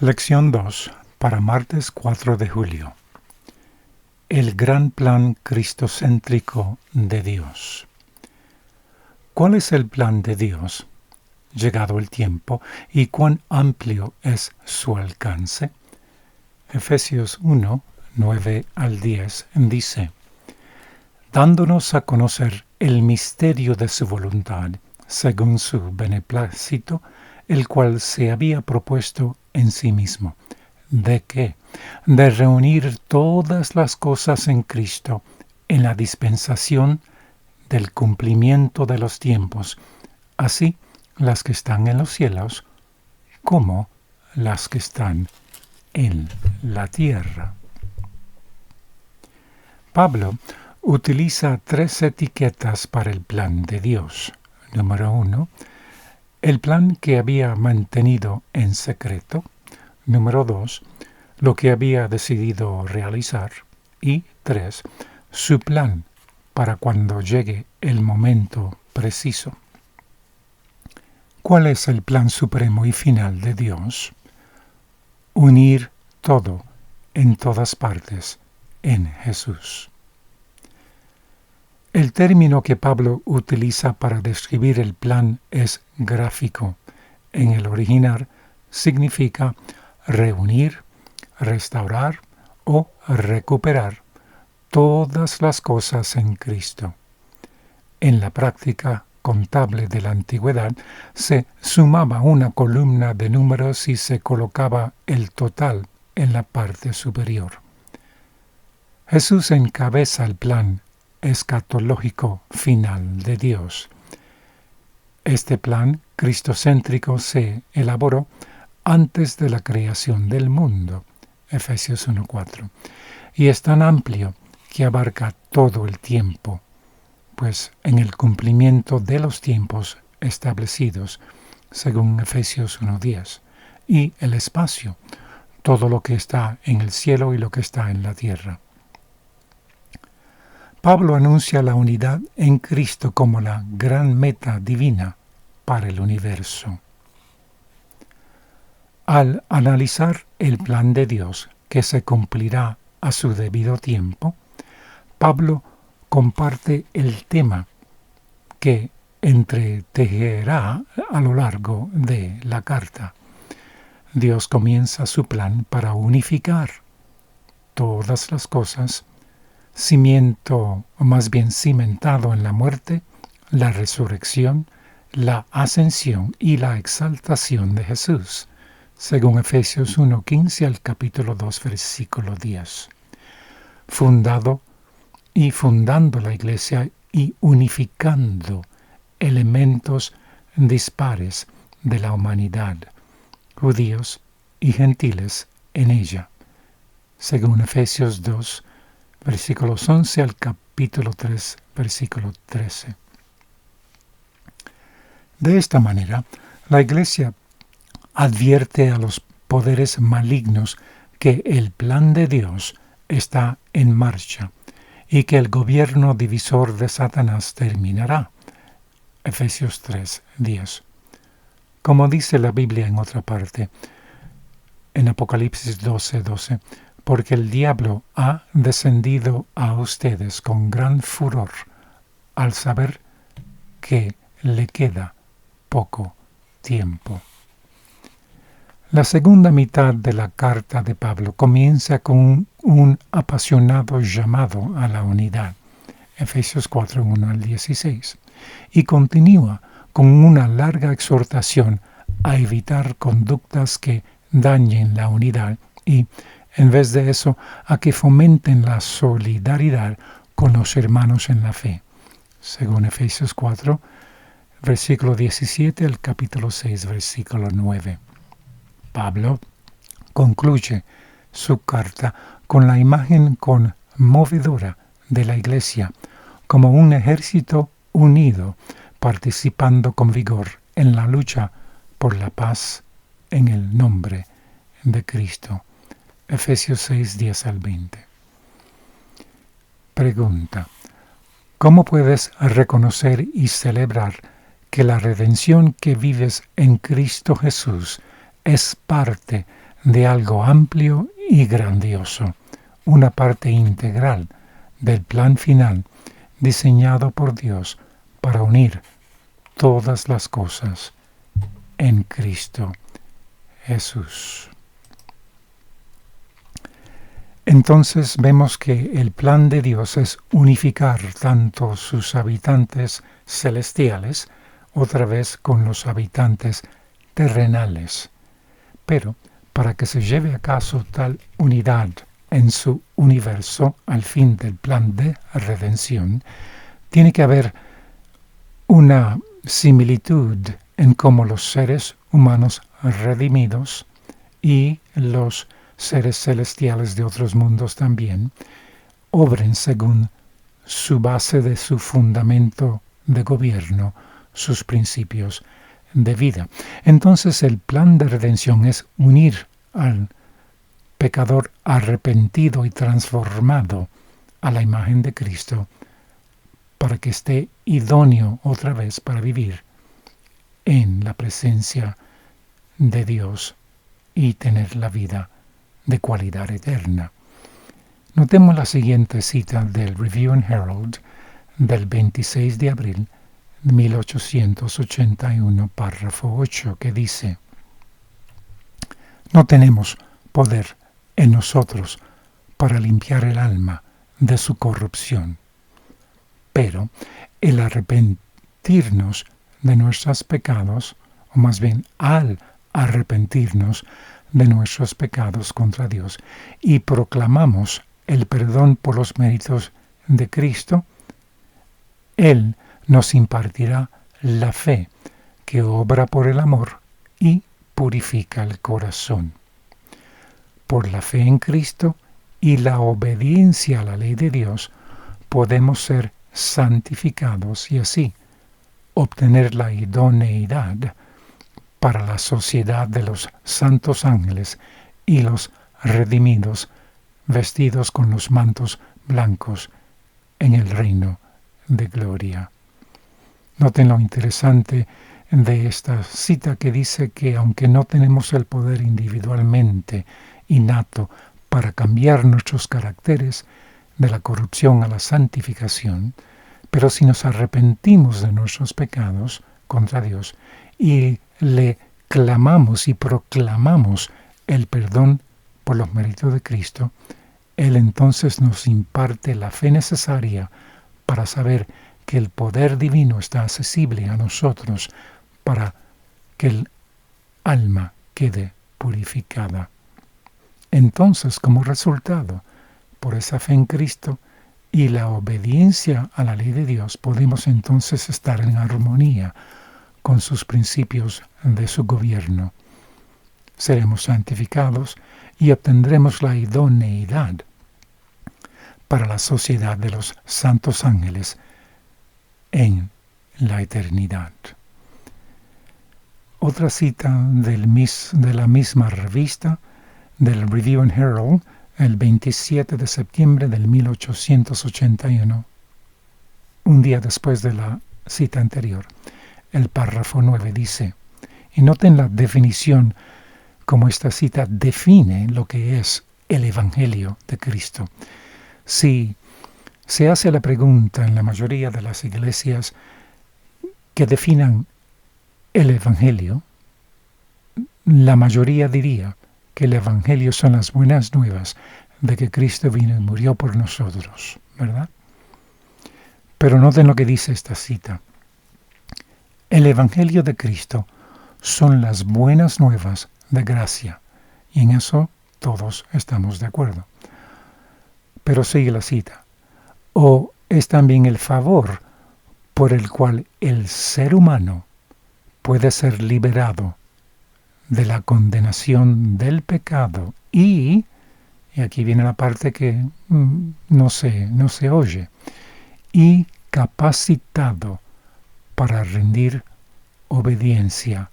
Lección 2 para martes 4 de julio. El gran plan cristocéntrico de Dios. ¿Cuál es el plan de Dios, llegado el tiempo, y cuán amplio es su alcance? Efesios 1, 9 al 10 dice: dándonos a conocer el misterio de su voluntad, según su beneplácito, el cual se había propuesto en sí mismo. ¿De qué? De reunir todas las cosas en Cristo, en la dispensación del cumplimiento de los tiempos, así las que están en los cielos como las que están en la tierra. Pablo utiliza 3 etiquetas para el plan de Dios. Número 1, el plan que había mantenido en secreto. Número 2, lo que había decidido realizar. Y 3, su plan para cuando llegue el momento preciso. ¿Cuál es el plan supremo y final de Dios? Unir todo en todas partes en Jesús. El término que Pablo utiliza para describir el plan es gráfico. En el original significa reunir, restaurar o recuperar todas las cosas en Cristo. En la práctica contable de la antigüedad se sumaba una columna de números y se colocaba el total en la parte superior. Jesús encabeza el plan escatológico final de Dios. Este plan cristocéntrico se elaboró antes de la creación del mundo, Efesios 1:4, y es tan amplio que abarca todo el tiempo, pues en el cumplimiento de los tiempos establecidos, según Efesios 1:10, y el espacio, todo lo que está en el cielo y lo que está en la tierra. Pablo anuncia la unidad en Cristo como la gran meta divina para el universo. Al analizar el plan de Dios que se cumplirá a su debido tiempo, Pablo comparte el tema que entretejerá a lo largo de la carta. Dios comienza su plan para unificar todas las cosas, cimiento, o más bien cimentado en la muerte, la resurrección, la ascensión y la exaltación de Jesús, según Efesios 1:15 al capítulo 2, versículo 10. Fundando la Iglesia y unificando elementos dispares de la humanidad, judíos y gentiles en ella, según Efesios 2, versículos 11 al capítulo 3, versículo 13. De esta manera, la Iglesia advierte a los poderes malignos que el plan de Dios está en marcha y que el gobierno divisor de Satanás terminará. Efesios 3:10. Como dice la Biblia en otra parte, en Apocalipsis 12:12, porque el diablo ha descendido a ustedes con gran furor al saber que le queda poco tiempo. La segunda mitad de la carta de Pablo comienza con un apasionado llamado a la unidad, Efesios 4:1 al 16, y continúa con una larga exhortación a evitar conductas que dañen la unidad y, en vez de eso, a que fomenten la solidaridad con los hermanos en la fe, según Efesios 4, versículo 17 al capítulo 6, versículo 9. Pablo concluye su carta con la imagen conmovedora de la Iglesia como un ejército unido, participando con vigor en la lucha por la paz en el nombre de Cristo. Efesios 6, 10 al 20. Pregunta: ¿cómo puedes reconocer y celebrar que la redención que vives en Cristo Jesús es parte de algo amplio y grandioso, una parte integral del plan final diseñado por Dios para unir todas las cosas en Cristo Jesús. Entonces vemos que el plan de Dios es unificar tanto sus habitantes celestiales, otra vez con los habitantes terrenales. Pero para que se lleve a cabo tal unidad en su universo al fin del plan de redención, tiene que haber una similitud en cómo los seres humanos redimidos y los seres celestiales de otros mundos también obren según su base de su fundamento de gobierno, sus principios de vida. Entonces el plan de redención es unir al pecador arrepentido y transformado a la imagen de Cristo para que esté idóneo otra vez para vivir en la presencia de Dios y tener la vida de cualidad eterna. Notemos la siguiente cita del Review and Herald del 26 de abril de 1881, párrafo 8, que dice: no tenemos poder en nosotros para limpiar el alma de su corrupción, pero el arrepentirnos de nuestros pecados, o más bien al arrepentirnos de nuestros pecados contra Dios y proclamamos el perdón por los méritos de Cristo, Él nos impartirá la fe que obra por el amor y purifica el corazón. Por la fe en Cristo y la obediencia a la ley de Dios podemos ser santificados y así obtener la idoneidad para la sociedad de los santos ángeles y los redimidos vestidos con los mantos blancos en el reino de gloria. Noten lo interesante de esta cita que dice que aunque no tenemos el poder individualmente innato para cambiar nuestros caracteres de la corrupción a la santificación, pero si nos arrepentimos de nuestros pecados contra Dios y le clamamos y proclamamos el perdón por los méritos de Cristo, Él entonces nos imparte la fe necesaria para saber que el poder divino está accesible a nosotros para que el alma quede purificada. Entonces, como resultado, por esa fe en Cristo y la obediencia a la ley de Dios, podemos entonces estar en armonía con sus principios de su gobierno. Seremos santificados y obtendremos la idoneidad para la sociedad de los santos ángeles en la eternidad. Otra cita de la misma revista, del Review and Herald, el 27 de septiembre del 1881, un día después de la cita anterior. El párrafo 9 dice, y noten la definición como esta cita define lo que es el Evangelio de Cristo. Si se hace la pregunta en la mayoría de las iglesias que definan el Evangelio, la mayoría diría que el Evangelio son las buenas nuevas de que Cristo vino y murió por nosotros, ¿verdad? Pero noten lo que dice esta cita. El Evangelio de Cristo son las buenas nuevas de gracia, y en eso todos estamos de acuerdo. Pero sigue la cita. O es también el favor por el cual el ser humano puede ser liberado de la condenación del pecado y aquí viene la parte que no se oye, y capacitado para rendir obediencia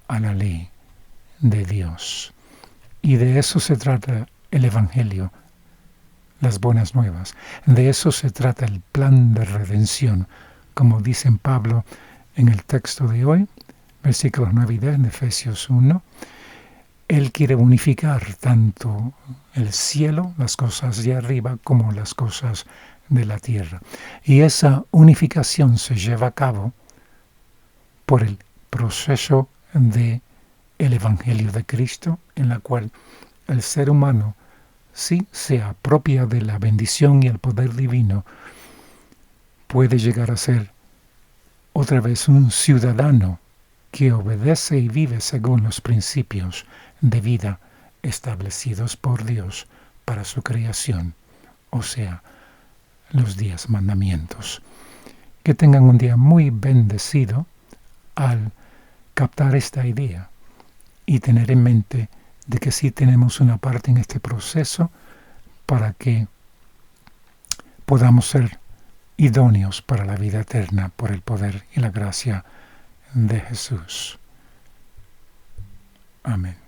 a la ley de Dios. Y de eso se trata el Evangelio, las buenas nuevas. De eso se trata el plan de redención, como dice Pablo en el texto de hoy, versículos 9 y 10 de Efesios 1. Él quiere unificar tanto el cielo, las cosas de arriba, como las cosas de la tierra. Y esa unificación se lleva a cabo por el proceso de el Evangelio de Cristo, en la cual el ser humano sí se apropia de la bendición y el poder divino, puede llegar a ser otra vez un ciudadano que obedece y vive según los principios de vida establecidos por Dios para su creación, o sea, los 10 mandamientos. Que tengan un día muy bendecido al captar esta idea y tener en mente de que sí tenemos una parte en este proceso para que podamos ser idóneos para la vida eterna por el poder y la gracia de Jesús. Amén.